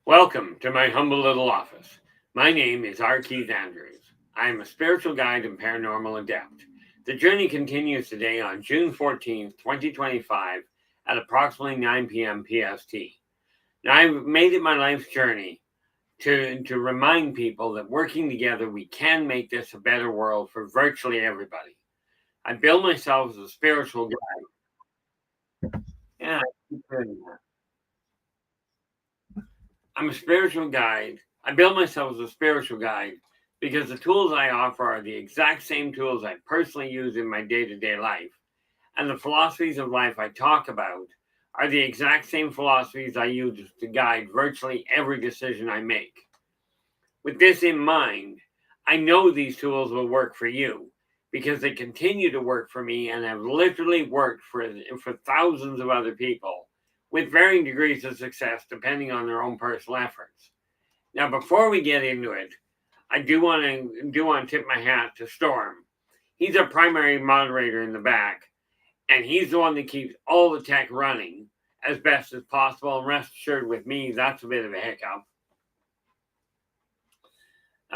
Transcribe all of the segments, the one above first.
Welcome to my humble little office. My name is R. Keith Andrews. I am a spiritual guide and paranormal adept. The journey continues today on June 14th, 2025 at approximately 9 p.m. PST. Now, I've made it my life's journey to remind people that working together, we can make this a better world for virtually everybody. I build myself as a spiritual guide. Yeah, I keep doing that. I'm a spiritual guide. I build myself as a spiritual guide because the tools I offer are the exact same tools I personally use in my day-to-day life. And the philosophies of life I talk about are the exact same philosophies I use to guide virtually every decision I make. With this in mind, I know these tools will work for you because they continue to work for me and have literally worked for thousands of other people with varying degrees of success depending on their own personal efforts. Now, before we get into it, I do want to tip my hat to Storm. He's our primary moderator in the back, and he's the one that keeps all the tech running as best as possible. And rest assured, with me, that's a bit of a hiccup.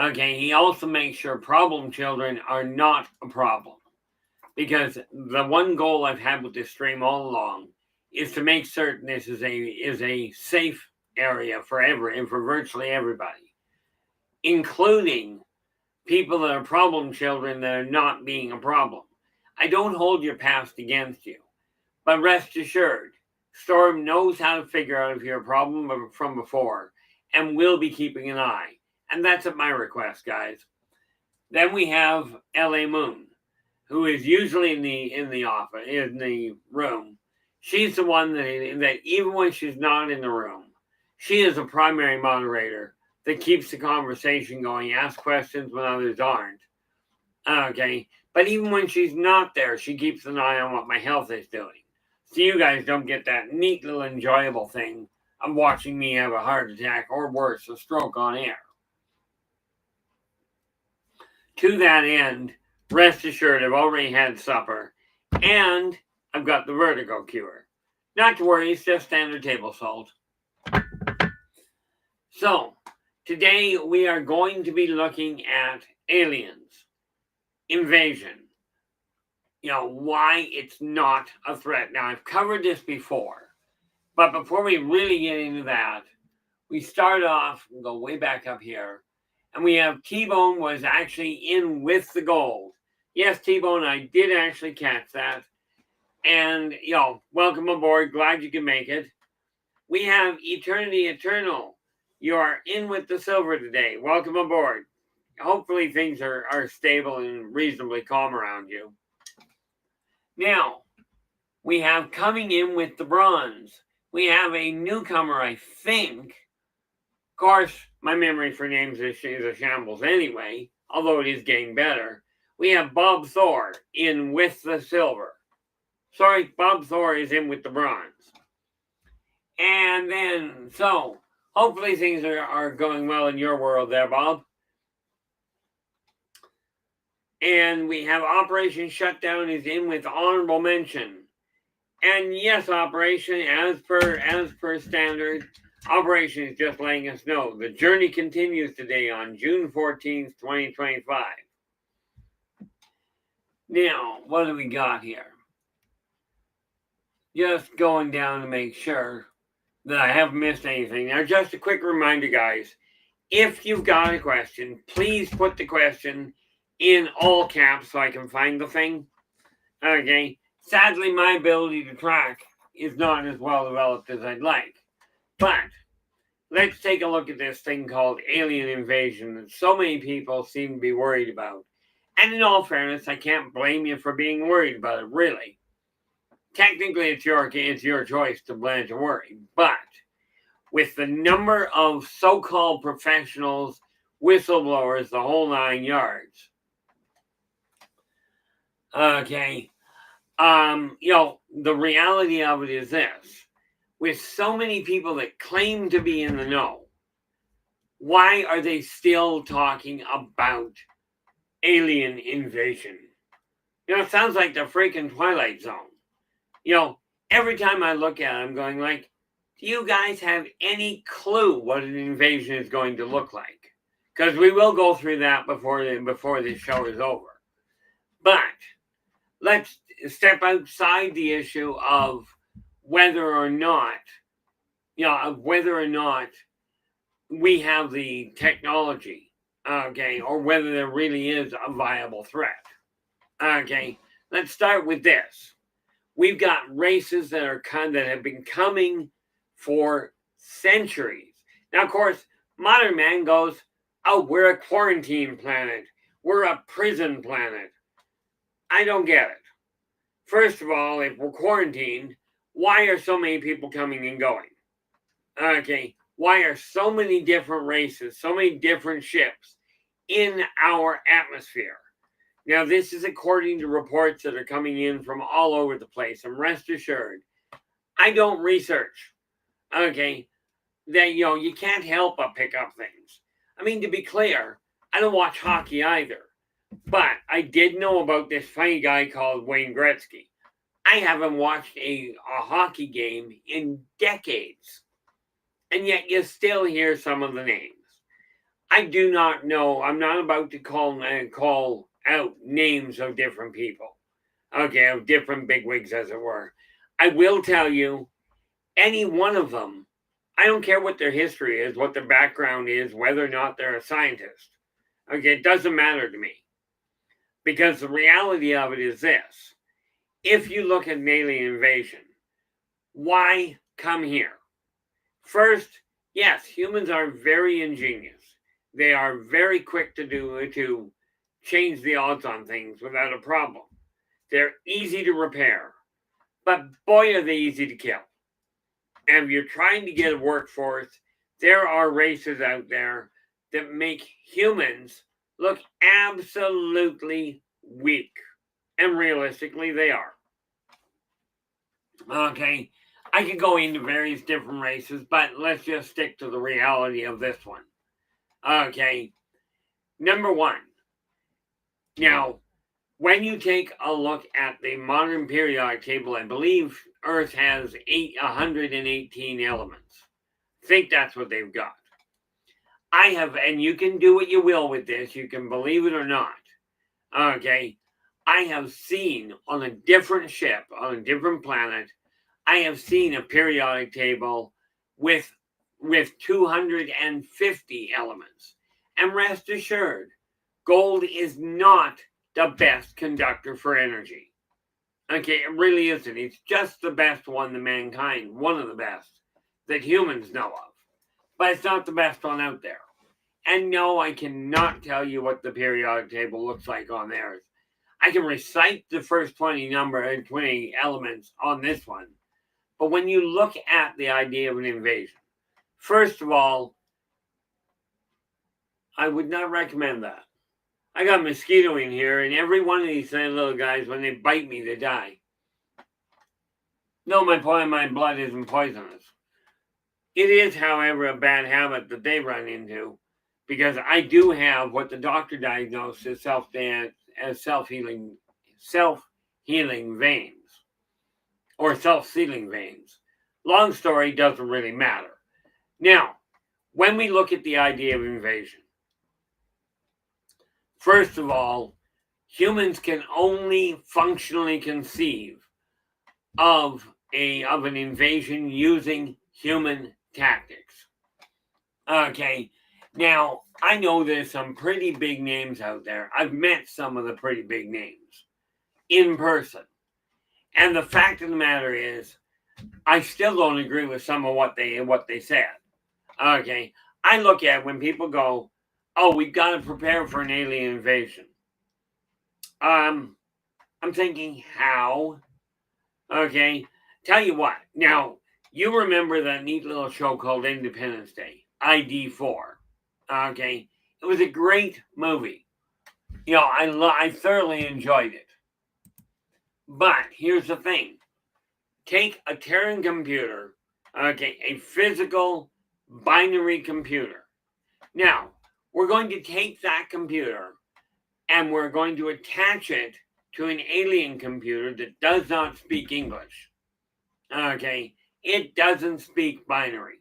Okay, he also makes sure problem children are not a problem, because the one goal I've had with this stream all along is to make certain this is a safe area for virtually everybody, including people that are problem children that are not being a problem. I don't hold your past against you, but rest assured, Storm knows how to figure out if you're a problem from before and will be keeping an eye. And that's at my request, guys. Then we have LA Moon, who is usually in the room. She's the one that even when she's not in the room, she is a primary moderator that keeps the conversation going, asks questions when others aren't. Okay, but even when she's not there, she keeps an eye on what my health is doing. So you guys don't get that neat little enjoyable thing of watching me have a heart attack or worse, a stroke on air. To that end, rest assured I've already had supper and I've got the vertigo cure. Not to worry, it's just standard table salt. So, today we are going to be looking at aliens, invasion, why it's not a threat. Now, I've covered this before, but before we really get into that, we start off, we'll go way back up here, and we have T-Bone was actually in with the gold. Yes, T-Bone, I did actually catch that. And, welcome aboard. Glad you can make it. We have Eternity Eternal. You are in with the silver today. Welcome aboard. Hopefully things are stable and reasonably calm around you. Now, we have coming in with the bronze. We have a newcomer, I think. Of course, my memory for names is a shambles anyway, although it is getting better. We have Bob Thor in with the silver. Sorry, Bob Thor is in with the bronze. And then, so, hopefully things are going well in your world there, Bob. And we have Operation Shutdown is in with honorable mention. And yes, Operation, as per standard, Operation is just letting us know the journey continues today on June 14th, 2025. Now, what do we got here? Just going down to make sure that I haven't missed anything. Now, just a quick reminder, guys. If you've got a question, please put the question in all caps so I can find the thing. Okay. Sadly, my ability to track is not as well developed as I'd like. But let's take a look at this thing called alien invasion that so many people seem to be worried about. And in all fairness, I can't blame you for being worried about it, really. Technically, it's your choice to worry. But with the number of so-called professionals, whistleblowers, the whole 9 yards. Okay. The reality of it is this. With so many people that claim to be in the know, why are they still talking about alien invasion? It sounds like the freaking Twilight Zone. Every time I look at it, I'm going like, Do you guys have any clue what an invasion is going to look like? Because we will go through that before this show is over. But let's step outside the issue of whether or not, we have the technology, okay, or whether there really is a viable threat. Okay, let's start with this. We've got races that have been coming for centuries. Now, of course, modern man goes, "Oh, we're a quarantine planet. We're a prison planet." I don't get it. First of all, if we're quarantined, why are so many people coming and going? Okay, why are so many different races, so many different ships in our atmosphere? Now, this is according to reports that are coming in from all over the place. And rest assured, I don't research. Okay, that you can't help but pick up things. I mean, to be clear, I don't watch hockey either. But I did know about this funny guy called Wayne Gretzky. I haven't watched a hockey game in decades. And yet you still hear some of the names. I do not know. I'm not about to call out names of different people. Okay, of different bigwigs, as it were. I will tell you, any one of them, I don't care what their history is, what their background is, whether or not they're a scientist. Okay, it doesn't matter to me. Because the reality of it is this. If you look at an alien invasion, why come here? First, yes, humans are very ingenious. They are very quick to change the odds on things without a problem. They're easy to repair, but boy, are they easy to kill. And if you're trying to get a workforce, there are races out there that make humans look absolutely weak. And realistically, they are. Okay, I could go into various different races, but let's just stick to the reality of this one. Okay, number one. Now, when you take a look at the modern periodic table, I believe Earth has 118 elements. I think that's what they've got. And you can do what you will with this, you can believe it or not. Okay, I have seen on a different ship, on a different planet, I have seen a periodic table with 250 elements. And rest assured, gold is not the best conductor for energy. Okay, it really isn't. It's just the best one to mankind, one of the best that humans know of. But it's not the best one out there. And no, I cannot tell you what the periodic table looks like on theirs. I can recite the first 20 elements on this one. But when you look at the idea of an invasion, first of all, I would not recommend that. I got a mosquito in here, and every one of these little guys, when they bite me, they die. No, my blood isn't poisonous. It is, however, a bad habit that they run into, because I do have what the doctor diagnosed as self-healing veins, or self-sealing veins. Long story, doesn't really matter. Now, when we look at the idea of invasion, first of all, humans can only functionally conceive of an invasion using human tactics. Okay, now I know there's some pretty big names out there. I've met some of the pretty big names in person. And the fact of the matter is, I still don't agree with some of what they said. Okay, I look at when people go, "Oh, we've got to prepare for an alien invasion." I'm thinking, how? Okay, tell you what. Now, you remember that neat little show called Independence Day, ID4. Okay, it was a great movie. I thoroughly enjoyed it. But here's the thing. Take a Terran computer, okay, a physical binary computer. Now, we're going to take that computer and we're going to attach it to an alien computer that does not speak English. Okay, it doesn't speak binary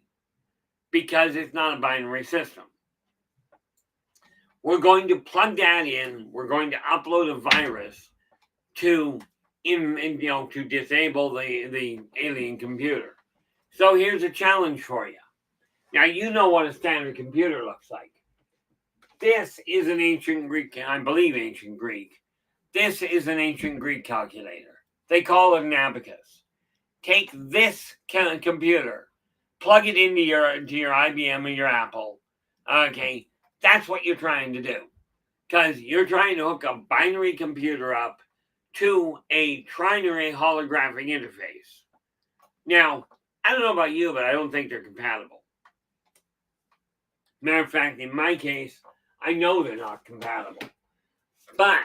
because it's not a binary system. We're going to plug that in. We're going to upload a virus to to disable the alien computer. So here's a challenge for you. Now you know what a standard computer looks like. This is an ancient Greek, I believe ancient Greek. This is an ancient Greek calculator. They call it an abacus. Take this computer, plug it into your IBM or your Apple. Okay, that's what you're trying to do. Because you're trying to hook a binary computer up to a trinary holographic interface. Now, I don't know about you, but I don't think they're compatible. Matter of fact, in my case, I know they're not compatible. But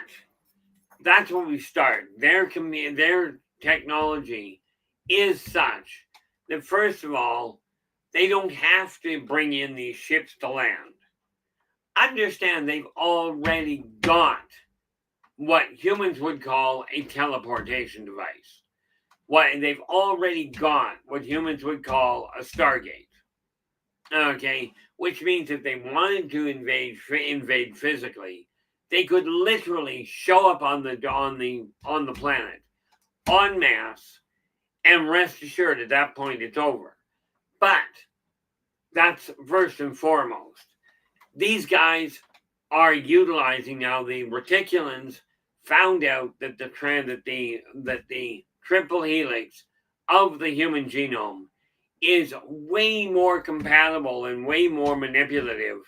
that's when we start. Their technology is such that, first of all, they don't have to bring in these ships to land. Understand they've already got what humans would call a teleportation device. They've already got what humans would call a Stargate. Okay, which means if they wanted to invade physically, they could literally show up on the planet en masse, and rest assured at that point it's over. But that's first and foremost. These guys are utilizing now the reticulans found out that the triple helix of the human genome is way more compatible and way more manipulatable.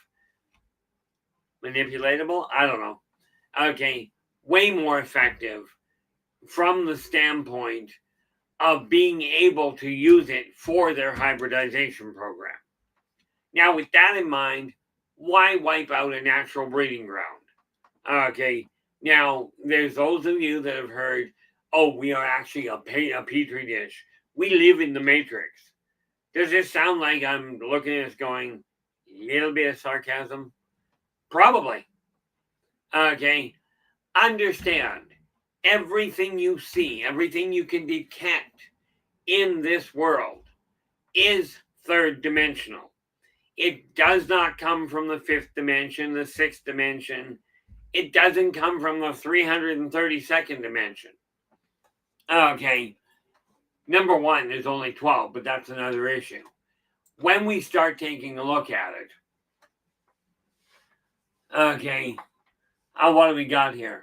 I don't know. Okay, way more effective from the standpoint of being able to use it for their hybridization program. Now, with that in mind, why wipe out a natural breeding ground? Okay, now there's those of you that have heard, oh, we are actually a petri dish. We live in the matrix. Does this sound like I'm looking at this going, a little bit of sarcasm? Probably. Okay, understand, everything you see, everything you can detect in this world is third dimensional. It does not come from the fifth dimension, the sixth dimension. It doesn't come from the 332nd dimension. Okay, number one, there's only 12, but that's another issue. When we start taking a look at it, okay, what do we got here?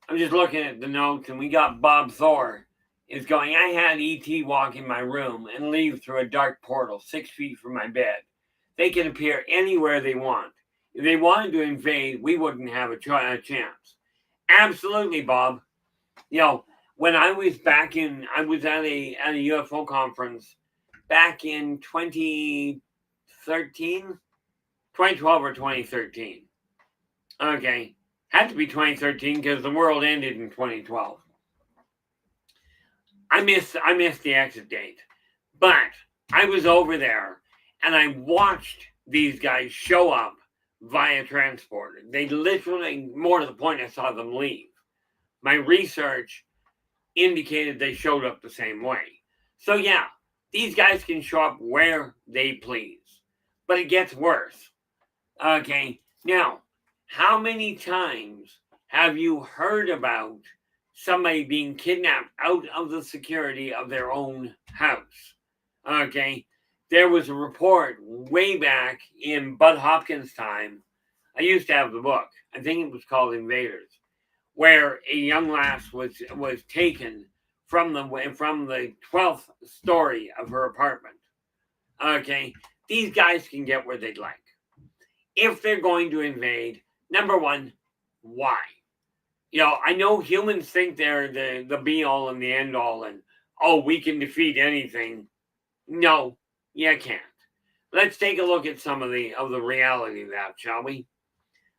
I'm just looking at the notes, and we got Bob Thor is going, I had E.T. walk in my room and leave through a dark portal 6 feet from my bed. They can appear anywhere they want. If they wanted to invade, we wouldn't have a chance. Absolutely, Bob. When I was I was at a UFO conference back in 2013, 2012 or 2013. Okay, had to be 2013 because the world ended in 2012. I missed the exit date, but I was over there and I watched these guys show up via transporter. They literally, more to the point, I saw them leave. My research indicated they showed up the same way. So yeah, these guys can show up where they please. But it gets worse. Okay, now, how many times have you heard about somebody being kidnapped out of the security of their own house? Okay, there was a report way back in Bud Hopkins' time. I used to have the book. I think it was called Invaders, where a young lass was taken from the 12th story of her apartment. Okay, these guys can get where they'd like. If they're going to invade, number one, why? I know humans think they're the be all and the end all, and we can defeat anything. No, you can't. Let's take a look at some of the reality of that, shall we?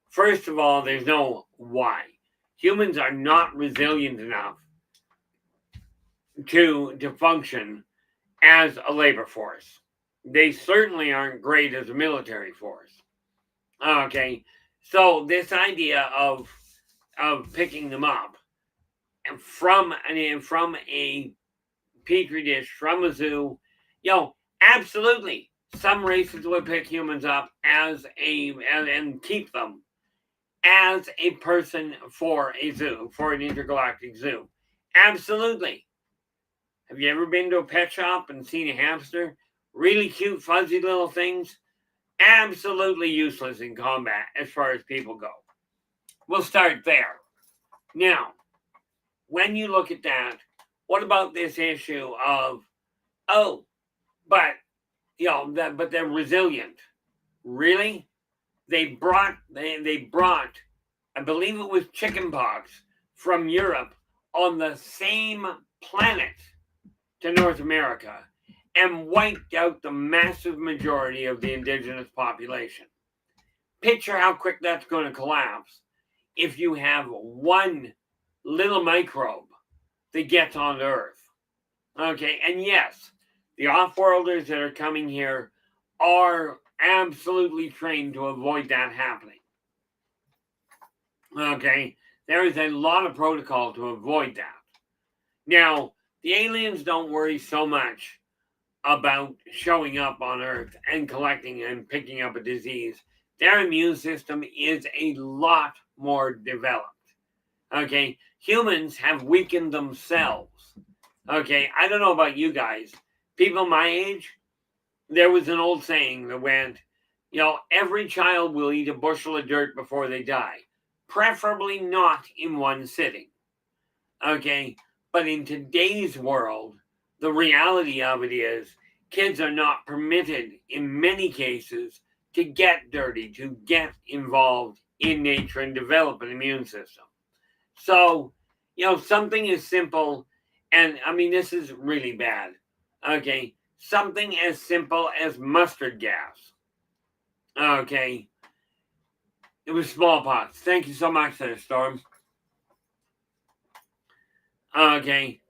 First of all, there's no why. Humans are not resilient enough to function as a labor force. They certainly aren't great as a military force. Okay, so this idea of picking them up and from a petri dish, from a zoo, Absolutely. Some races would pick humans up and keep them as a person for a zoo, for an intergalactic zoo. Absolutely. Have you ever been to a pet shop and seen a hamster? Really cute, fuzzy little things? Absolutely useless in combat as far as people go. We'll start there. Now, when you look at that, what about this issue of, but but they're resilient? Really? They brought, I believe it was chickenpox from Europe on the same planet to North America and wiped out the massive majority of the indigenous population. Picture how quick that's going to collapse if you have one little microbe that gets on Earth. Okay, and yes, the off-worlders that are coming here are absolutely trained to avoid that happening. Okay, there is a lot of protocol to avoid that. Now, the aliens don't worry so much about showing up on Earth and collecting and picking up a disease. Their immune system is a lot more developed. Okay, humans have weakened themselves. Okay, I don't know about you guys. People my age, there was an old saying that went, every child will eat a bushel of dirt before they die. Preferably not in one sitting. Okay, but in today's world, the reality of it is kids are not permitted in many cases to get dirty, to get involved in nature and develop an immune system. So, something as simple, and I mean, this is really bad. Okay, something as simple as mustard gas. Okay, it was smallpox. Thank you so much there, Storm. Okay,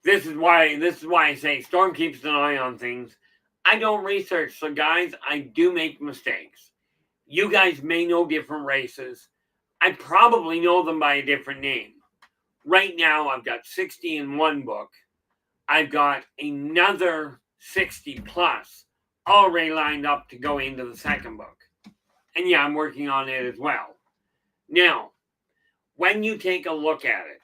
this is why I say Storm keeps an eye on things. I don't research, so guys, I do make mistakes. You guys may know different races. I probably know them by a different name. Right now, I've got 60 in one book. I've got another 60 plus already lined up to go into the second book. And yeah, I'm working on it as well. Now, when you take a look at it,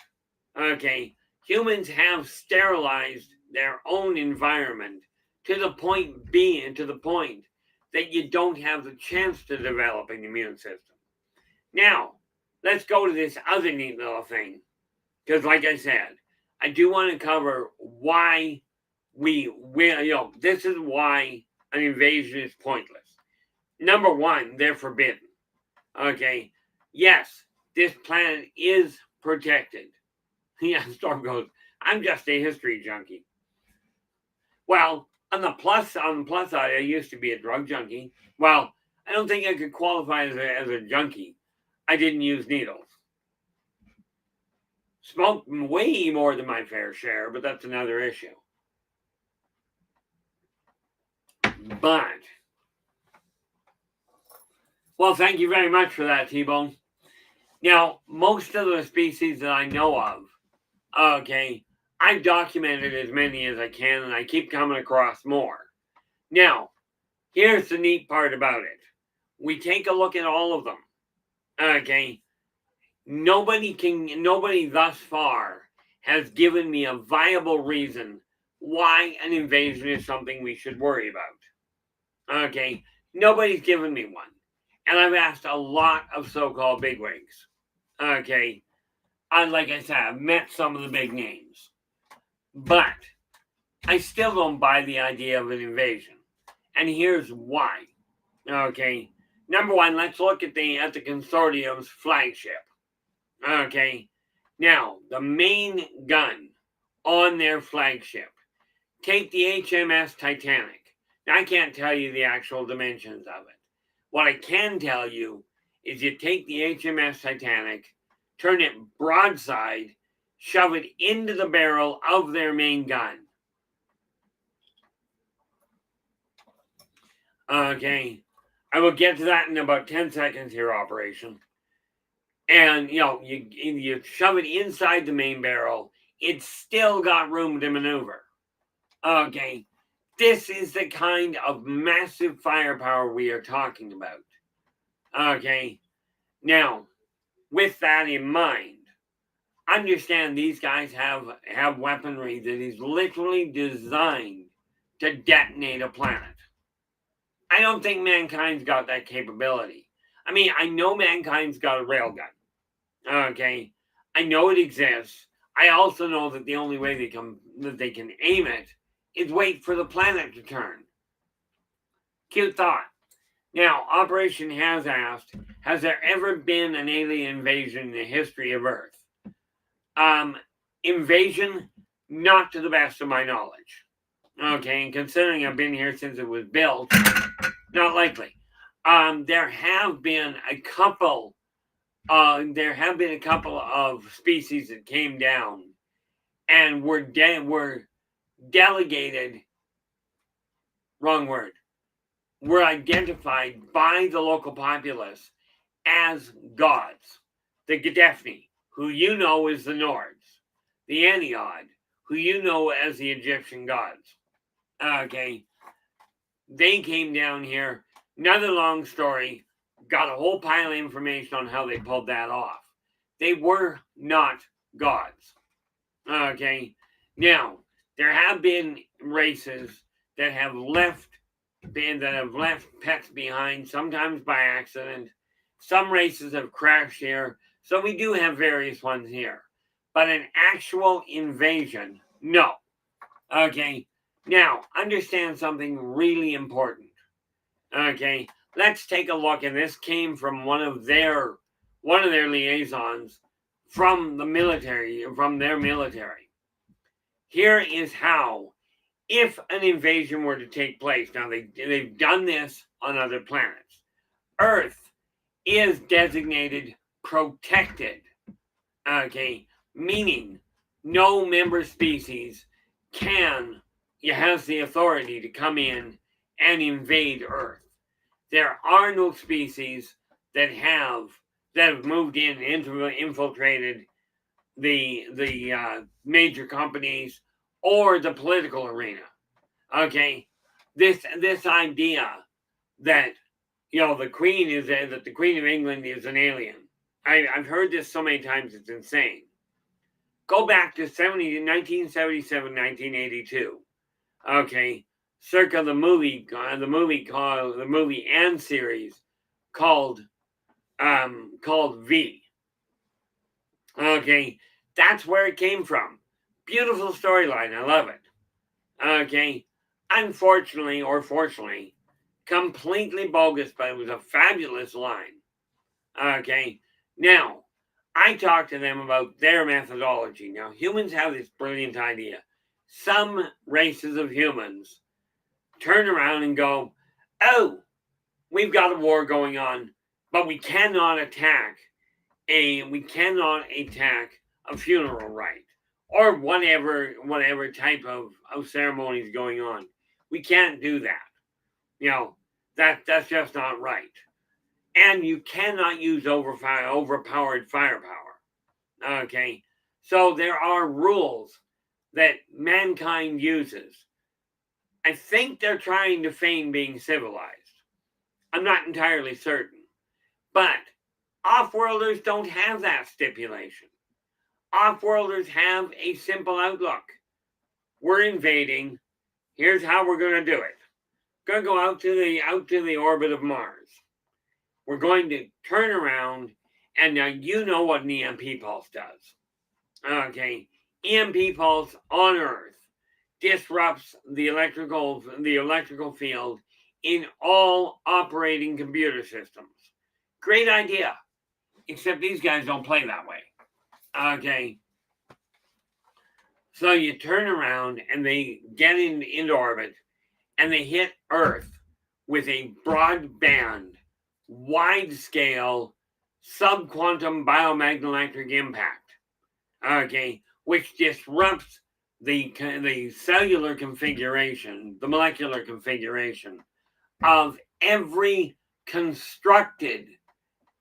okay, humans have sterilized their own environment to the point that you don't have the chance to develop an immune system. Now, let's go to this other neat little thing. Because like I said, I do want to cover why this is why an invasion is pointless. Number one, they're forbidden. Okay, yes, this planet is protected. Yeah, Storm goes, I'm just a history junkie. Well, on the plus side, I used to be a drug junkie. Well, I don't think I could qualify as a junkie. I didn't use needles. Smoked way more than my fair share, but that's another issue. But, well, thank you very much for that, T-Bone. Now, most of the species that I know of, okay, I've documented as many as I can, and I keep coming across more. Now, here's the neat part about it. We take a look at all of them, okay? Nobody thus far has given me a viable reason why an invasion is something we should worry about. Okay, nobody's given me one. And I've asked a lot of so-called bigwigs. Okay, like I said, I've met some of the big names. But I still don't buy the idea of an invasion. And here's why. Okay, number one, let's look at the consortium's flagship. Okay, now the main gun on their flagship. Take the HMS Titanic. Now, I can't tell you the actual dimensions of it. What I can tell you is you take the HMS Titanic, turn it broadside, shove it into the barrel of their main gun. Okay, I will get to that in about 10 seconds here, Operation. And, you shove it inside the main barrel, it's still got room to maneuver. Okay, This is the kind of massive firepower we are talking about. Okay, now, with that in mind, understand these guys have weaponry that is literally designed to detonate a planet. I don't think mankind's got that capability. I mean, I know mankind's got a railgun. Okay, I know it exists. I also know that the only way they can aim it is wait for the planet to turn. Cute thought. Now, Operation has asked, has there ever been an alien invasion in the history of Earth? Invasion, not to the best of my knowledge. Okay, and considering I've been here since it was built, not likely. There have been a couple. There have been a couple of species that came down and were delegated. Wrong word. Were identified by the local populace as gods. The Gadefni, who you know as the Nords, the Aniod, who you know as the Egyptian gods. Okay, they came down here. Another long story. Got a whole pile of information on how they pulled that off. They were not gods. Okay, now there have been races that have left pets behind, sometimes by accident. Some races have crashed here, so we do have various ones here. But an actual invasion, no. Okay, now understand something really important. Okay, let's take a look, and this came from one of their liaisons from their military. Here is how, if an invasion were to take place, now they've done this on other planets. Earth is designated protected. Okay, meaning no member species has the authority to come in and invade Earth. There are no species that have moved in and infiltrated the major companies or the political arena. Okay, this idea that the Queen of England is an alien. I've heard this so many times, it's insane. Go back to 1977, 1982. Okay, circa the movie and series called V. Okay, that's where it came from. Beautiful storyline, I love it. Okay, unfortunately or fortunately, completely bogus, but it was a fabulous line. Okay, now I talked to them about their methodology. Now, humans have this brilliant idea. Some races of humans turn around and go, oh, we've got a war going on, but we cannot attack a funeral rite or whatever type of ceremonies going on. We can't do that. That's just not right. And you cannot use overpowered firepower. Okay, so there are rules that mankind uses. I think they're trying to feign being civilized. I'm not entirely certain. But off-worlders don't have that stipulation. Off-worlders have a simple outlook. We're invading. Here's how we're going to do it. Going to go out to the orbit of Mars. We're going to turn around, and now you know what an EMP pulse does. Okay, EMP pulse on Earth disrupts the electrical field in all operating computer systems. Great idea, except these guys don't play that way. Okay, so you turn around and they get into orbit, and they hit Earth with a broadband, wide-scale, subquantum biomagnetoelectric impact. Okay, which disrupts the cellular configuration, the molecular configuration of every constructed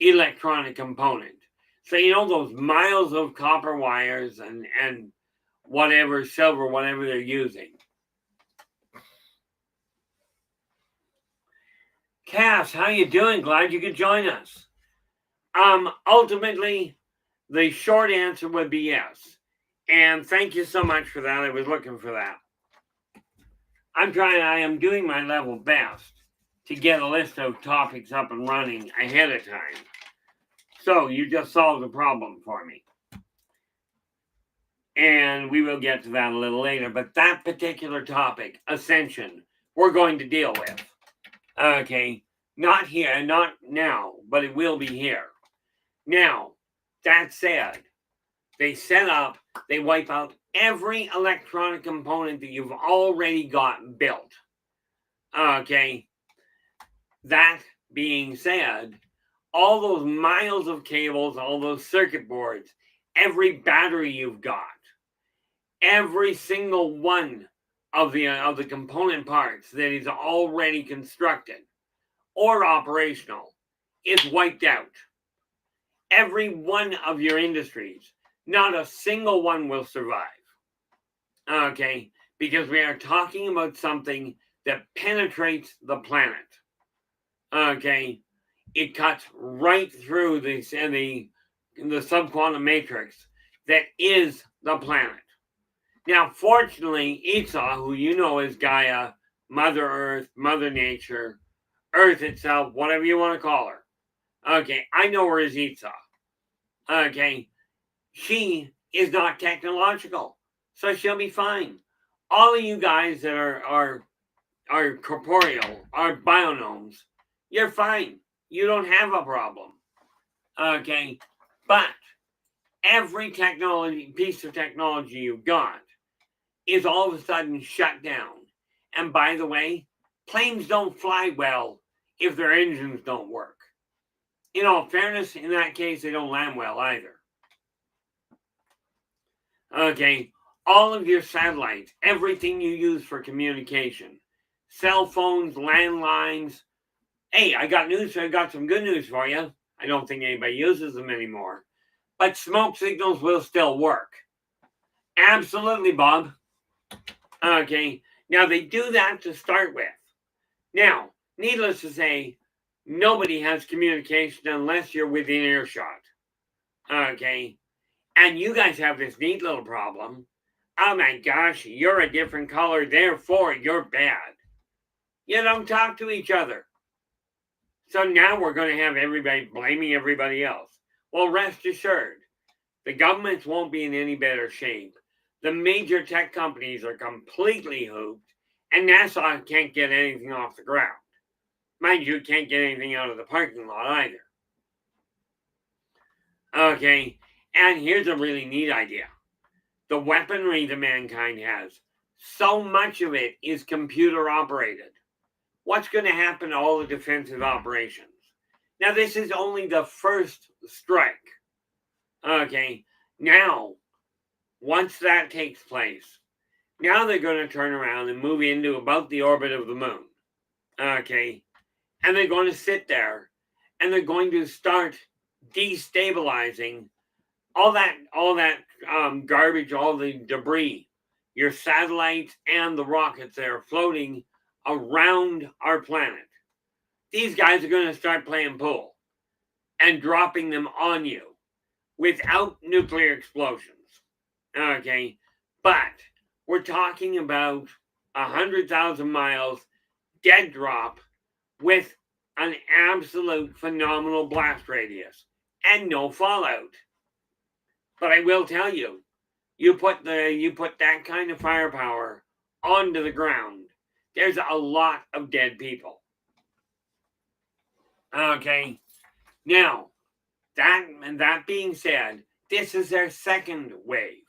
electronic component. So those miles of copper wires and whatever silver, whatever they're using. Cass, how you doing? Glad you could join us. Ultimately, the short answer would be yes. And thank you so much for that. I was looking for that. I am doing my level best to get a list of topics up and running ahead of time. So you just solved the problem for me. And we will get to that a little later. But that particular topic, ascension, we're going to deal with. Okay, not here, not now, but it will be here. Now, that said, they wipe out every electronic component that you've already got built. Okay, that being said, all those miles of cables, all those circuit boards, every battery you've got, every single one of the component parts that is already constructed or operational is wiped out. Every one of your industries, not a single one will survive. Okay, because we are talking about something that penetrates the planet. Okay, it cuts right through the subquantum matrix that is the planet. Now, fortunately, Esau, who you know as Gaia, Mother Earth, Mother Nature, Earth itself, whatever you want to call her. Okay, I know her as Esau. Okay, she is not technological, so she'll be fine. All of you guys that are corporeal, are bionomes, you're fine. You don't have a problem. Okay, but every piece of technology you've got is all of a sudden shut down. And by the way, planes don't fly well if their engines don't work. In all fairness, in that case, they don't land well either. Okay, all of your satellites, everything you use for communication, cell phones, landlines. Hey, I got some good news for you. I don't think anybody uses them anymore. But smoke signals will still work. Absolutely, Bob. Okay, now they do that to start with. Now, needless to say, nobody has communication unless you're within earshot. Okay, and you guys have this neat little problem. Oh my gosh, you're a different color, therefore you're bad. You don't talk to each other. So now we're going to have everybody blaming everybody else. Well, rest assured, the governments won't be in any better shape. The major tech companies are completely hooped, and NASA can't get anything off the ground. Mind you, can't get anything out of the parking lot either. Okay, and here's a really neat idea. The weaponry that mankind has, so much of it is computer operated. What's going to happen to all the defensive operations? Now, this is only the first strike. Okay, now, once that takes place, now they're going to turn around and move into about the orbit of the moon. Okay, and they're going to sit there and they're going to start destabilizing all that garbage, all the debris, your satellites and the rockets that are floating around our planet. These guys are going to start playing pool and dropping them on you without nuclear explosions. Okay, but we're talking about 100,000 miles dead drop with an absolute phenomenal blast radius and no fallout. But I will tell you, you put that kind of firepower onto the ground, there's a lot of dead people. Okay, now that being said, this is their second wave.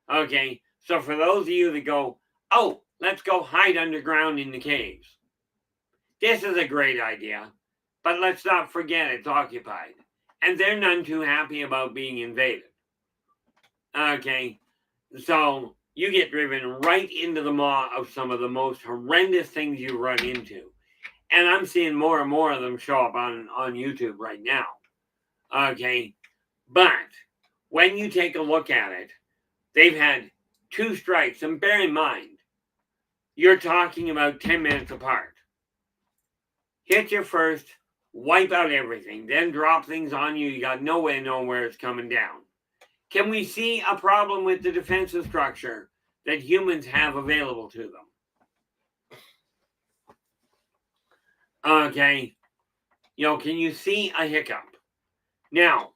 Okay, so for those of you that go, oh, let's go hide underground in the caves. This is a great idea, but let's not forget it's occupied. And they're none too happy about being invaded. Okay, so you get driven right into the maw of some of the most horrendous things you run into. And I'm seeing more and more of them show up on YouTube right now. Okay, but when you take a look at it, they've had 2 strikes. And bear in mind, you're talking about 10 minutes apart. hit you first, wipe out everything, then drop things on you. You got no way to know where it's coming down. Can we see a problem with the defensive structure that humans have available to them? Okay. Can you see a hiccup? Now,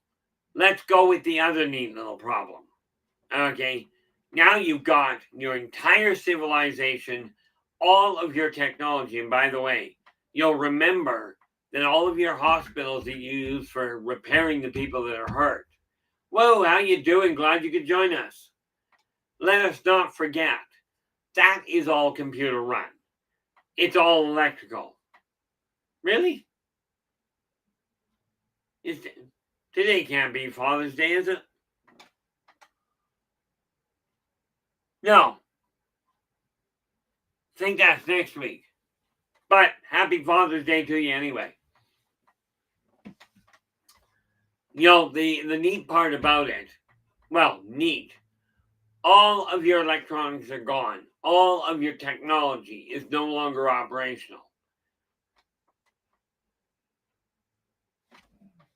let's go with the other neat little problem. Okay. Now you've got your entire civilization, all of your technology. And by the way, you'll remember that all of your hospitals that you use for repairing the people that are hurt. Whoa, how you doing? Glad you could join us. Let us not forget, that is all computer run. It's all electrical. Really? Today can't be Father's Day, is it? No. I think that's next week. But happy Father's Day to you anyway. The neat part about it, well, neat. All of your electronics are gone. All of your technology is no longer operational.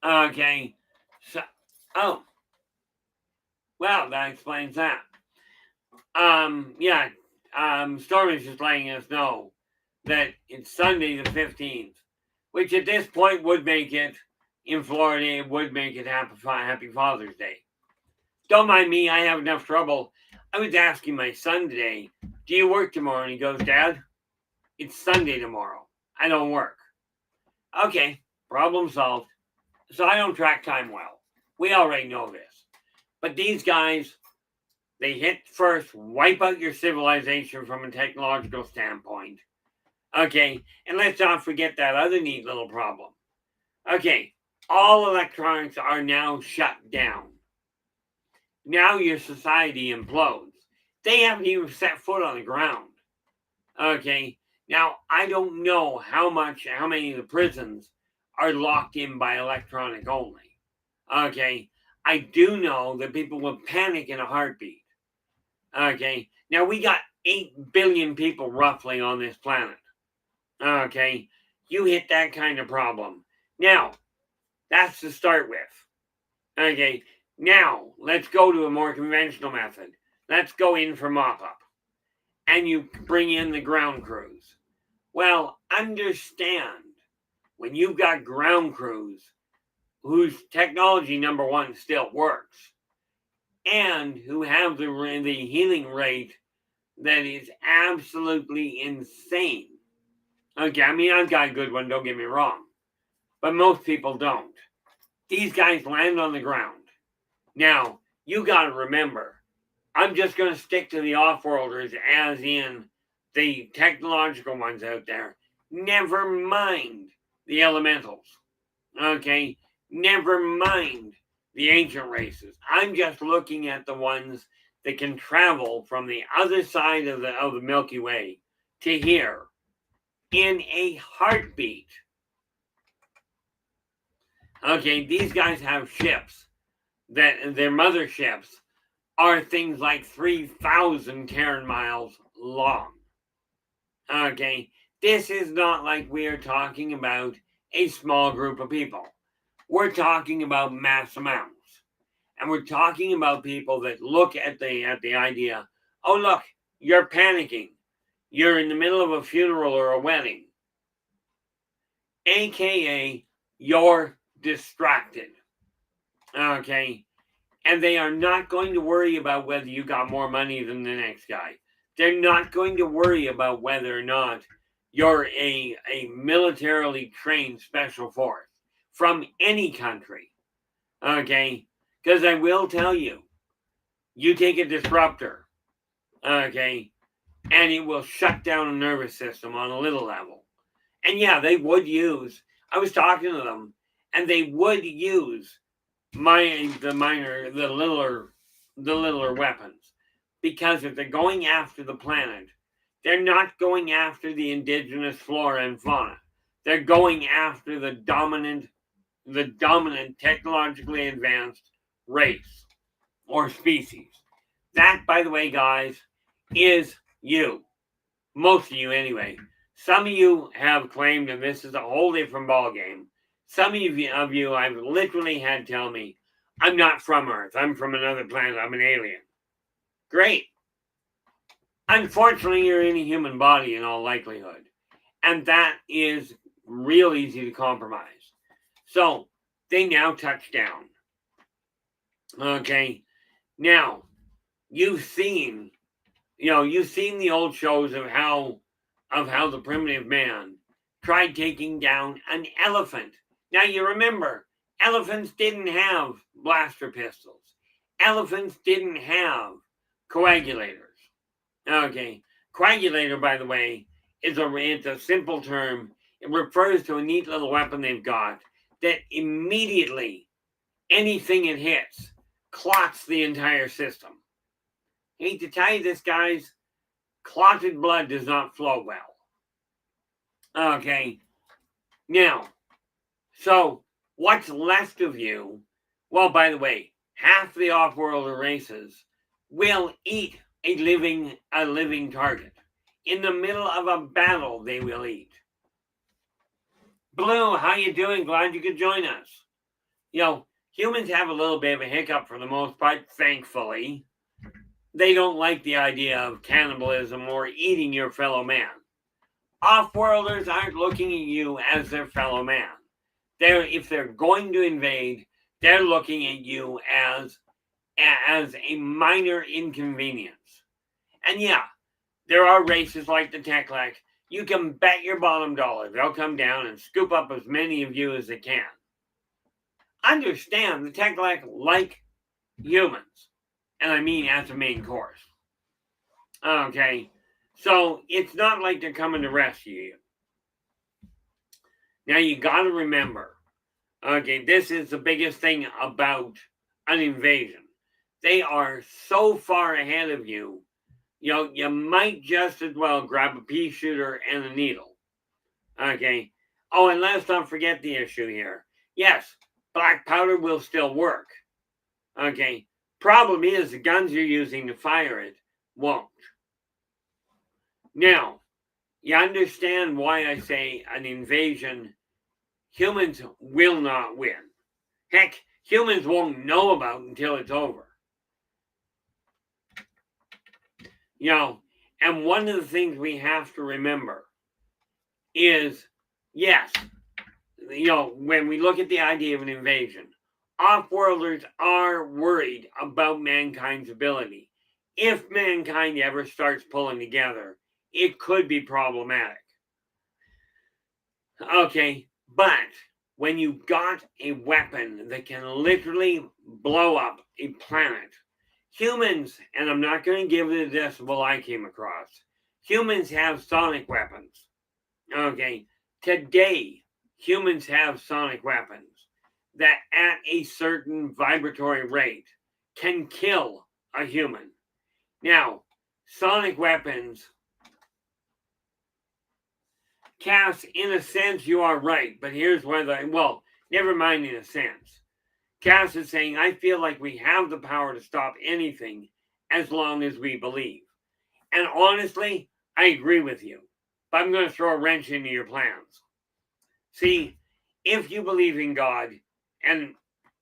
Okay. So, well, that explains that. Yeah. Storm is just letting us know that it's Sunday the 15th, which at this point would make it, in Florida, it would make it Happy Father's Day. Don't mind me, I have enough trouble. I was asking my son today, do you work tomorrow? And he goes, Dad, it's Sunday tomorrow. I don't work. Okay, problem solved. So I don't track time well. We already know this. But these guys, they hit first, wipe out your civilization from a technological standpoint. Okay, and let's not forget that other neat little problem. Okay, all electronics are now shut down. Now your society implodes. They haven't even set foot on the ground. Okay, now I don't know how many of the prisons are locked in by electronic only. Okay, I do know that people will panic in a heartbeat. Okay, now we got 8 billion people roughly on this planet. Okay, you hit that kind of problem. Now, that's to start with. Okay, now let's go to a more conventional method. Let's go in for mop-up. And you bring in the ground crews. Well, understand, when you've got ground crews whose technology, number one, still works, and who have the healing rate that is absolutely insane. Okay, I mean, I've got a good one, don't get me wrong. But most people don't. These guys land on the ground. Now, you got to remember, I'm just going to stick to the off-worlders as in the technological ones out there. Never mind the elementals. Okay? Never mind the ancient races. I'm just looking at the ones that can travel from the other side of the Milky Way to here in a heartbeat. Okay, these guys have ships that their motherships are things like 3,000 Terran miles long. Okay, this is not like we are talking about a small group of people. We're talking about mass amounts. And we're talking about people that look at the idea, oh look, you're panicking. You're in the middle of a funeral or a wedding. AKA, you're distracted. Okay? And they are not going to worry about whether you got more money than the next guy. They're not going to worry about whether or not you're a militarily trained special force from any country. Okay? Because I will tell you, you take a disruptor, okay, and it will shut down a nervous system on a little level. And yeah, they would use, I was talking to them, and they would use the littler weapons. Because if they're going after the planet, they're not going after the indigenous flora and fauna. They're going after the dominant technologically advanced race or species. That, by the way, guys, is you. Most of you anyway. Some of you have claimed, and this is a whole different ballgame. Some of you I've literally had tell me, I'm not from Earth. I'm from another planet. I'm an alien. Great. Unfortunately, you're in a human body in all likelihood. And that is real easy to compromise. So they now touch down. Okay. Now, you've seen the old shows of how the primitive man tried taking down an elephant. Now you remember, elephants didn't have blaster pistols. Elephants didn't have coagulators. Okay. Coagulator, by the way, it's a simple term. It refers to a neat little weapon they've got that immediately anything it hits clots the entire system. I hate to tell you this, guys, clotted blood does not flow well. Okay. Now, so what's left of you? Well, by the way, half the off-world races will eat a living target. In the middle of a battle, they will eat. Blue, how you doing? Glad you could join us. Humans have a little bit of a hiccup for the most part, thankfully. They don't like the idea of cannibalism or eating your fellow man. Off-worlders aren't looking at you as their fellow man. If they're going to invade, they're looking at you as a minor inconvenience. And yeah, there are races like the Teklek. You can bet your bottom dollar they'll come down and scoop up as many of you as they can. Understand, the Teklek like humans, and I mean as a main course. Okay, so it's not like they're coming to rescue you. Now you got to remember, okay, this is the biggest thing about an invasion. They are so far ahead of you. You might just as well grab a pea shooter and a needle. Okay. Oh, and let's not forget the issue here. Yes, black powder will still work. Okay. Problem is the guns you're using to fire it won't. Now, you understand why I say an invasion, humans will not win. Heck, humans won't know about until it's over. And one of the things we have to remember is, yes, when we look at the idea of an invasion, off-worlders are worried about mankind's ability. If mankind ever starts pulling together, it could be problematic. Okay, but when you've got a weapon that can literally blow up a planet, humans, and I'm not going to give it a decibel I came across, humans have sonic weapons. Okay, today, humans have sonic weapons that at a certain vibratory rate can kill a human. Now, sonic weapons, Cass, in a sense, you are right, but here's where never mind in a sense. Cass is saying, I feel like we have the power to stop anything as long as we believe. And honestly, I agree with you, but I'm going to throw a wrench into your plans. See, if you believe in God, and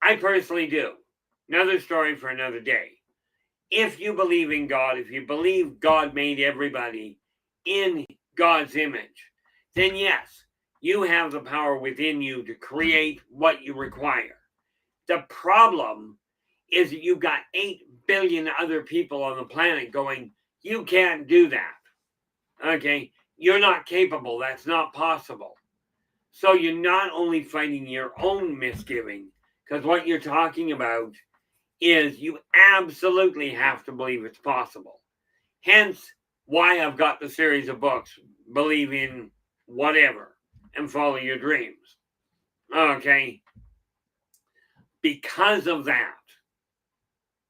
I personally do, another story for another day. If you believe in God, if you believe God made everybody in God's image, then yes, you have the power within you to create what you require. The problem is that you've got 8 billion other people on the planet going, you can't do that. Okay, you're not capable. That's not possible. So you're not only fighting your own misgiving, because what you're talking about is you absolutely have to believe it's possible. Hence why I've got the series of books, Believe in Whatever and Follow Your Dreams. Okay. Because of that,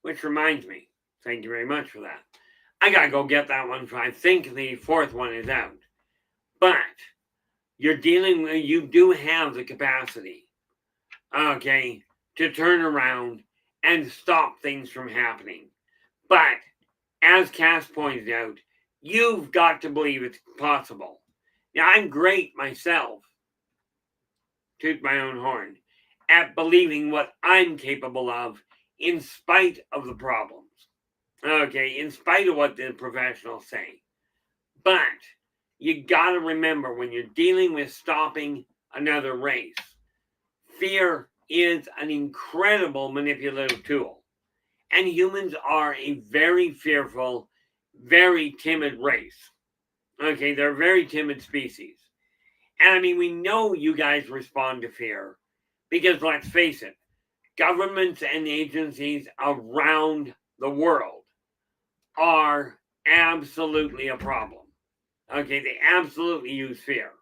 which reminds me, thank you very much for that. I gotta go get that one. I think the 4th one is out. But you do have the capacity, okay, to turn around and stop things from happening. But as Cass pointed out, you've got to believe it's possible. Now, I'm great myself, toot my own horn, at believing what I'm capable of in spite of the problems. Okay, in spite of what the professionals say. But you gotta remember when you're dealing with stopping another race, fear is an incredible manipulative tool. And humans are a very fearful, very timid race. Okay, they're a very timid species. And I mean, we know you guys respond to fear because let's face it, governments and agencies around the world are absolutely a problem. Okay, they absolutely use fear.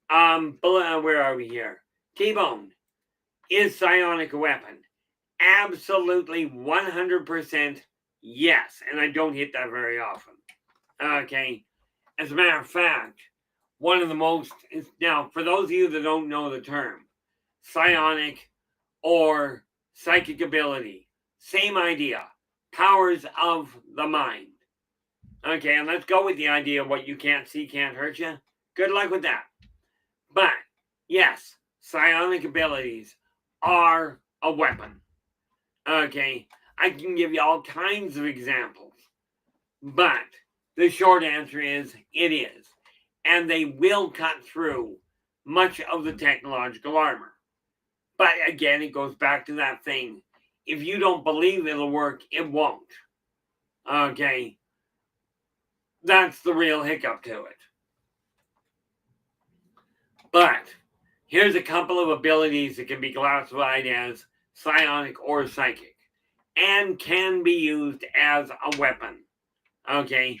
Where are we here? T-Bone, is psionic a weapon? Absolutely 100% yes. And I don't hit that very often. Okay. As a matter of fact, one of the most, now for those of you that don't know the term, psionic or psychic ability, same idea, powers of the mind. Okay, and let's go with the idea of what you can't see can't hurt you. Good luck with that. But yes, psionic abilities are a weapon. Okay, I can give you all kinds of examples, but the short answer is it is. And they will cut through much of the technological armor. But again, it goes back to that thing. If you don't believe it'll work, it won't. Okay, that's the real hiccup to it. But here's a couple of abilities that can be classified as psionic or psychic and can be used as a weapon. Okay,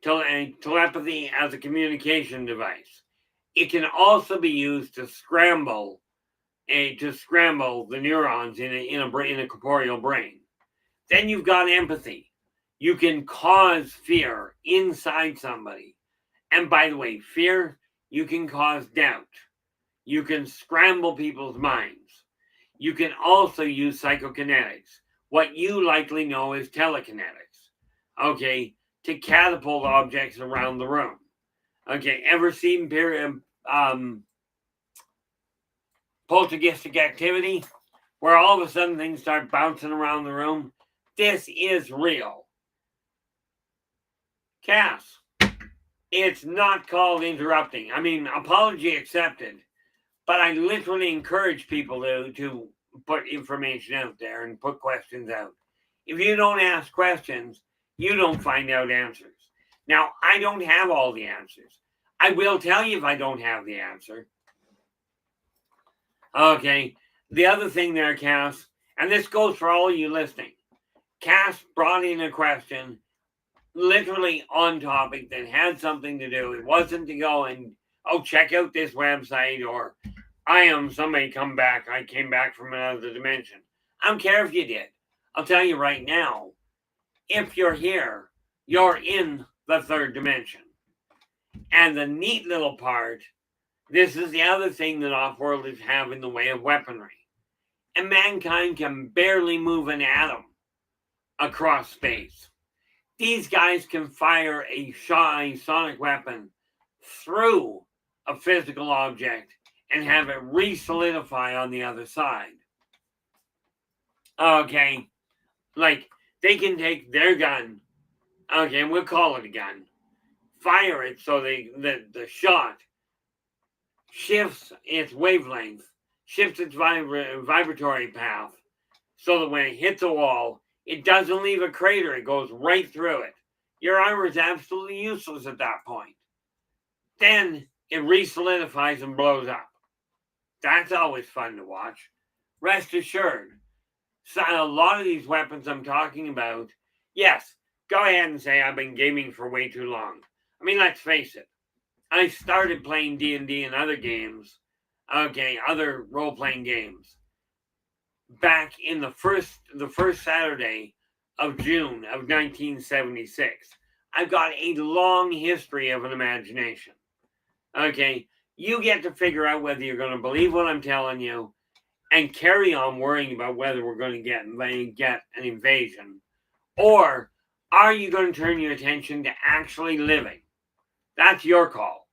telepathy as a communication device. It can also be used to scramble the neurons in a corporeal brain. Then you've got empathy. You can cause fear inside somebody. And by the way, fear, you can cause doubt. You can scramble people's minds. You can also use psychokinetics, what you likely know as telekinetics, okay, to catapult objects around the room. Okay, ever seen poltergeistic activity where all of a sudden things start bouncing around the room? This is real. Cass, it's not called interrupting. I mean, apology accepted, but I literally encourage people to put information out there and put questions out. If you don't ask questions, you don't find out answers. Now, I don't have all the answers. I will tell you if I don't have the answer. Okay, the other thing there, Cass, and this goes for all of you listening. Cass brought in a question literally on topic that had something to do. It wasn't to go and, oh, check out this website or I am somebody come back. I came back from another dimension. I don't care if you did. I'll tell you right now, if you're here, you're in the third dimension. And the neat little part, this is the other thing that off-worlders have in the way of weaponry. And mankind can barely move an atom across space. These guys can fire a sonic weapon through a physical object and have it re-solidify on the other side. Okay, like they can take their gun, okay, and we'll call it a gun, fire it so the shot shifts its wavelength, shifts its vibratory path, so that when it hits a wall, it doesn't leave a crater, it goes right through it. Your armor is absolutely useless at that point. Then it re-solidifies and blows up. That's always fun to watch. Rest assured, so a lot of these weapons I'm talking about, yes, go ahead and say I've been gaming for way too long. I mean, let's face it. I started playing D&D and other games, okay, other role-playing games, back in the first Saturday of June of 1976. I've got a long history of an imagination. Okay, you get to figure out whether you're going to believe what I'm telling you and carry on worrying about whether we're going to get an invasion, or are you going to turn your attention to actually living? That's your call.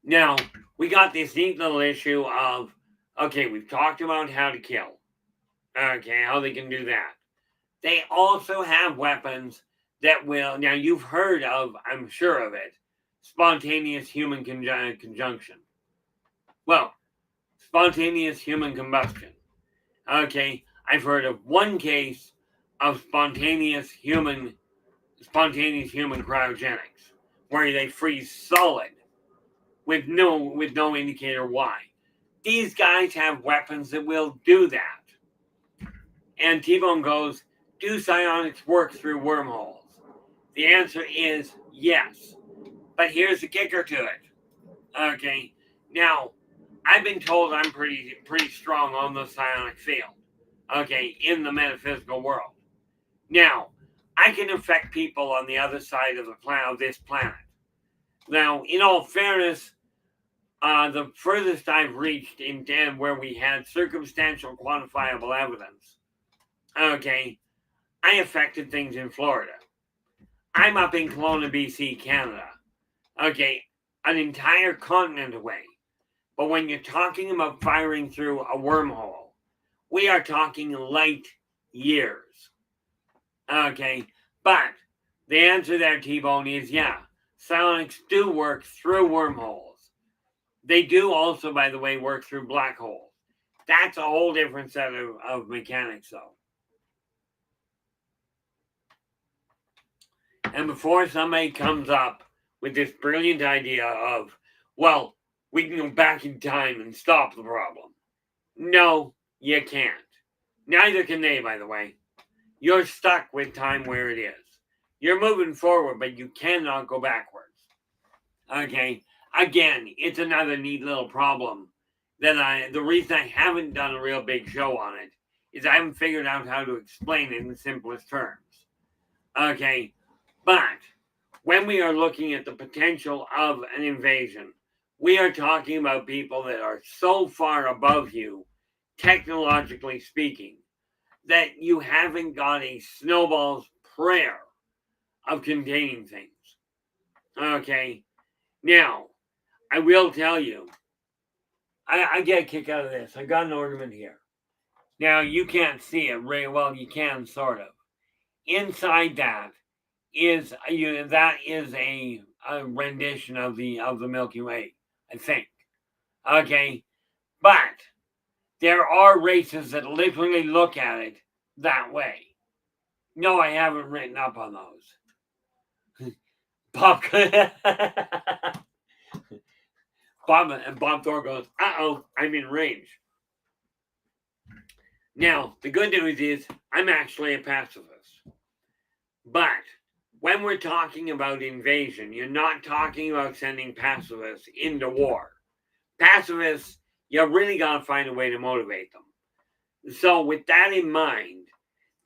Now, we got this neat little issue of, okay, we've talked about how to kill. Okay, how they can do that. They also have weapons that will, now you've heard of, I'm sure of it, spontaneous human conjunction. Well, spontaneous human combustion. Okay, I've heard of one case of spontaneous human cryogenics, where they freeze solid with no indicator why. These guys have weapons that will do that. And T-Bone goes, do psionics work through wormholes? The answer is yes. But here's the kicker to it. Okay, now I've been told I'm pretty strong on the psionic field. Okay, in the metaphysical world. Now, I can affect people on the other side of the planet, of this planet. Now, in all fairness, the furthest I've reached in where we had circumstantial quantifiable evidence, okay, I affected things in Florida. I'm up in Kelowna, BC, Canada. Okay, an entire continent away. But when you're talking about firing through a wormhole, we are talking light years. Okay, but the answer there, T-Bone, is yeah, psionics do work through wormholes. They do also, by the way, work through black holes. That's a whole different set of mechanics, though. And before somebody comes up with this brilliant idea of, well, we can go back in time and stop the problem. No, you can't. Neither can they, by the way. You're stuck with time where it is. You're moving forward, but you cannot go backwards. Okay? Again, it's another neat little problem that the reason I haven't done a real big show on it is I haven't figured out how to explain it in the simplest terms. Okay? But when we are looking at the potential of an invasion, we are talking about people that are so far above you, technologically speaking, that you haven't got a snowball's prayer of containing things. Okay? Now, I will tell you, I get a kick out of this. I got an ornament here. Now, you can't see it very well. You can, sort of. Inside that is a rendition of the Milky Way, I think. Okay? But there are races that literally look at it that way. No, I haven't written up on those. Bob Thor goes, uh-oh, I'm in range. Now, the good news is I'm actually a pacifist. But when we're talking about invasion, you're not talking about sending pacifists into war. Pacifists, you really got to find a way to motivate them. So with that in mind,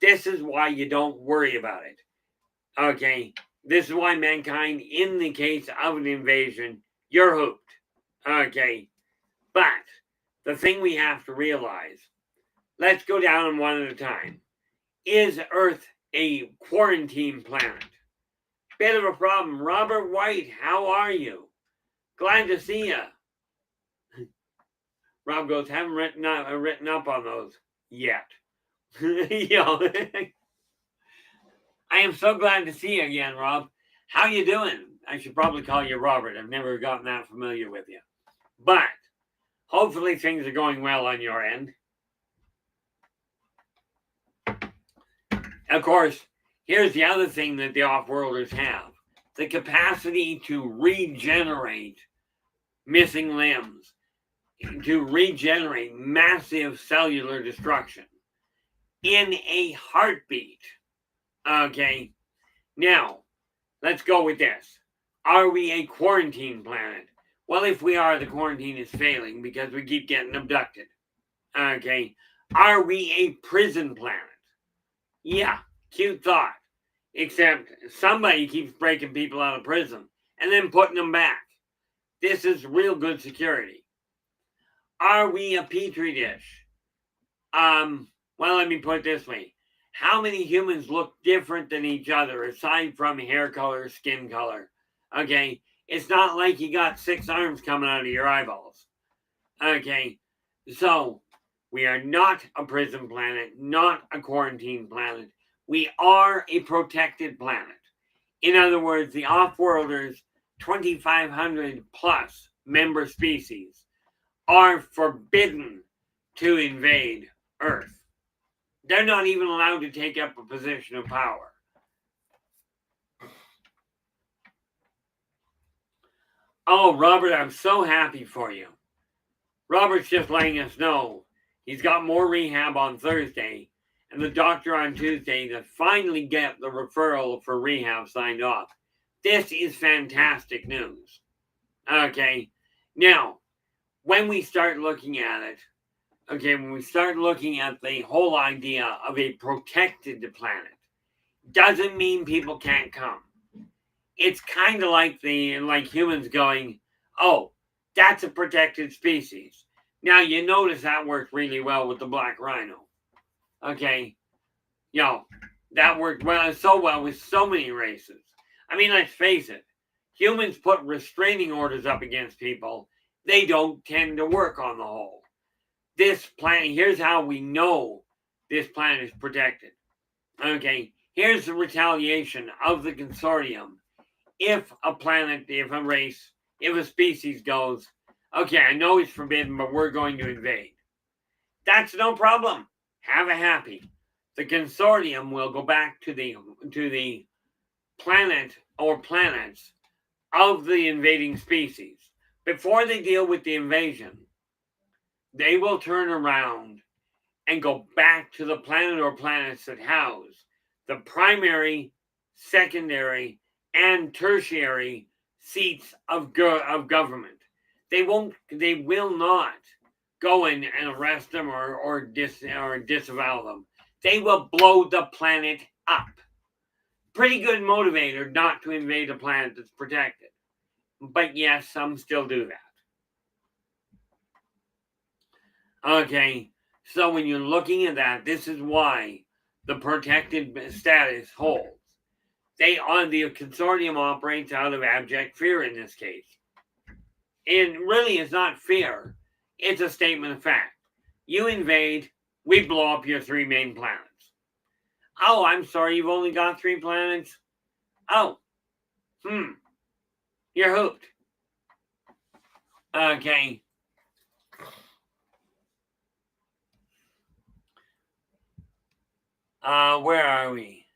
this is why you don't worry about it. Okay? This is why mankind, in the case of an invasion, you're hooped. Okay? But the thing we have to realize, let's go down them one at a time. Is Earth a quarantine planet? Bit of a problem. Robert White, how are you? Glad to see you. Rob goes, haven't written up on those yet. You know, I am so glad to see you again, Rob. How you doing? I should probably call you Robert. I've never gotten that familiar with you. But hopefully things are going well on your end. Of course, here's the other thing that the off-worlders have. The capacity to regenerate missing limbs, to regenerate massive cellular destruction in a heartbeat. Okay, now, let's go with this. Are we a quarantine planet? Well, if we are, the quarantine is failing because we keep getting abducted. Okay, are we a prison planet? Yeah, cute thought. Except somebody keeps breaking people out of prison and then putting them back. This is real good security. Are we a petri dish? Well, let me put it this way. How many humans look different than each other aside from hair color, skin color? Okay, It's not like you got 6 arms coming out of your eyeballs. Okay, so we are not a prison planet, not a quarantine planet. We are a protected planet. In other words, the off-worlders, 2,500 plus member species, are forbidden to invade Earth. They're not even allowed to take up a position of power. Oh, Robert, I'm so happy for you. Robert's just letting us know he's got more rehab on Thursday and the doctor on Tuesday to finally get the referral for rehab signed off. This is fantastic news. Okay, now, when we start looking at it, when we start looking at the whole idea of a protected planet, doesn't mean people can't come. It's kind of like humans going, oh, that's a protected species. Now you notice that worked really well with the black rhino. Okay, that worked so well with so many races. I mean, let's face it, humans put restraining orders up against people. They don't tend to work on the whole. This planet, here's how we know this planet is protected. Okay, here's the retaliation of the consortium. If a planet, if a race, if a species goes, okay, I know it's forbidden, but we're going to invade. That's no problem. Have a happy. The consortium will go back to the planet or planets of the invading species. Before they deal with the invasion, they will turn around and go back to the planet or planets that house the primary, secondary, and tertiary seats of government. They will not go in and arrest them or disavow them. They will blow the planet up. Pretty good motivator not to invade a planet that's protected. But yes, some still do that. Okay, so when you're looking at that, this is why the protected status holds. The consortium operates out of abject fear in this case. And really, it's not fear. It's a statement of fact. You invade, we blow up your 3 main planets. Oh, I'm sorry, you've only got 3 planets? Oh, you're hooped. Okay. Where are we?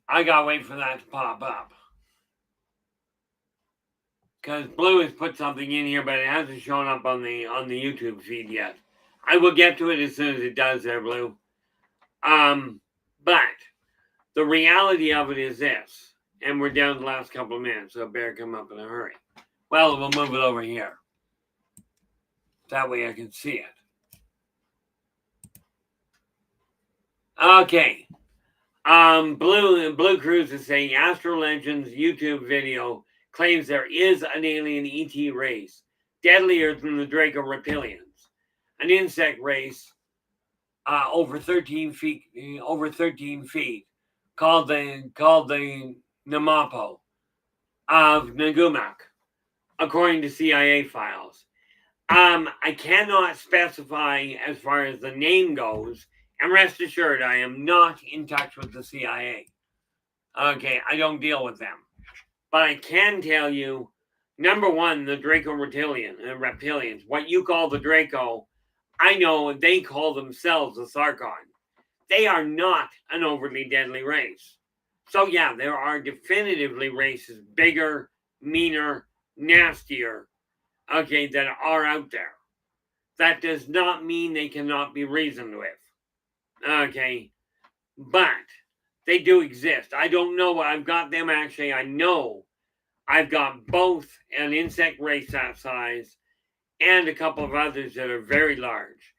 I gotta wait for that to pop up. Because Blue has put something in here, but it hasn't shown up on the YouTube feed yet. I will get to it as soon as it does there, Blue. But the reality of it is this, and we're down to the last couple of minutes, so it better come up in a hurry. Well, we'll move it over here. That way I can see it. Okay. Blue Cruise is saying Astro Legends YouTube video claims there is an alien ET race, deadlier than the Draco reptilians, an insect race over 13 feet, called the Namapo of Nagumak, according to CIA files. I cannot specify as far as the name goes, and rest assured, I am not in touch with the CIA. Okay, I don't deal with them. But I can tell you, number one, the Draco reptilians, what you call the Draco, I know they call themselves the Sarkon. They are not an overly deadly race. So yeah, there are definitively races bigger, meaner, nastier, okay, that are out there. That does not mean they cannot be reasoned with. Okay, but they do exist. I don't know. I've got them actually. I know I've got both an insect race that size and a couple of others that are very large.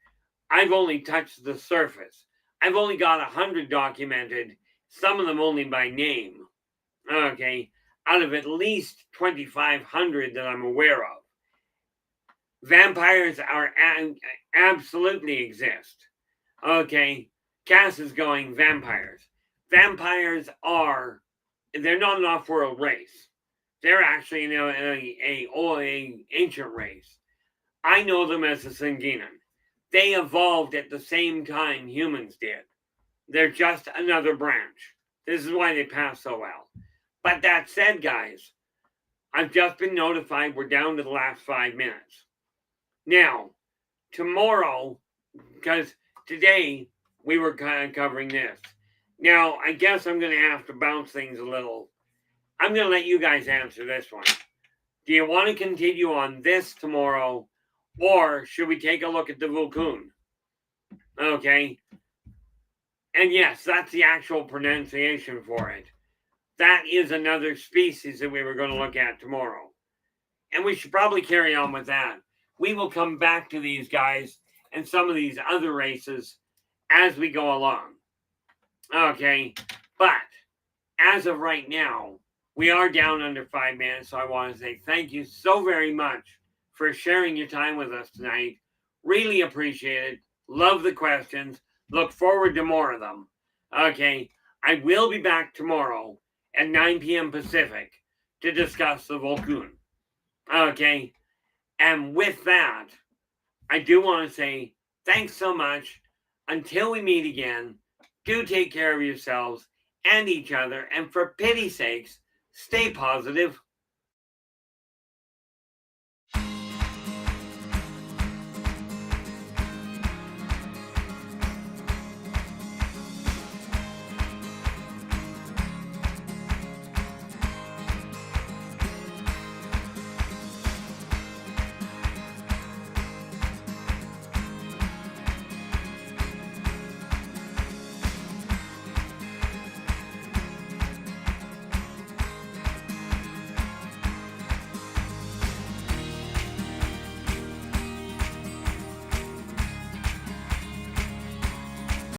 I've only touched the surface. I've only got 100 documented, some of them only by name. Okay, out of at least 2,500 that I'm aware of. Vampires are absolutely exist. Okay, Cass is going vampires. Vampires are they're not an off-world race. They're actually an ancient race. I know them as the Singinan. They evolved at the same time humans did. They're just another branch. This is why they pass so well. But that said, guys, I've just been notified we're down to the last 5 minutes. Now, tomorrow, because today we were kind of covering this. Now, I guess I'm going to have to bounce things a little. I'm going to let you guys answer this one. Do you want to continue on this tomorrow, or should we take a look at the Vulkun? Okay. And yes, that's the actual pronunciation for it. That is another species that we were going to look at tomorrow. And we should probably carry on with that. We will come back to these guys and some of these other races as we go along. Okay. But as of right now, we are down under 5 minutes. So I want to say thank you so very much for sharing your time with us tonight. Really appreciate it. Love the questions. Look forward to more of them. Okay. I will be back tomorrow at 9 p.m. Pacific to discuss the Vulkun. Okay. And with that, I do want to say thanks so much. Until we meet again, do take care of yourselves and each other. And for pity's sakes, stay positive.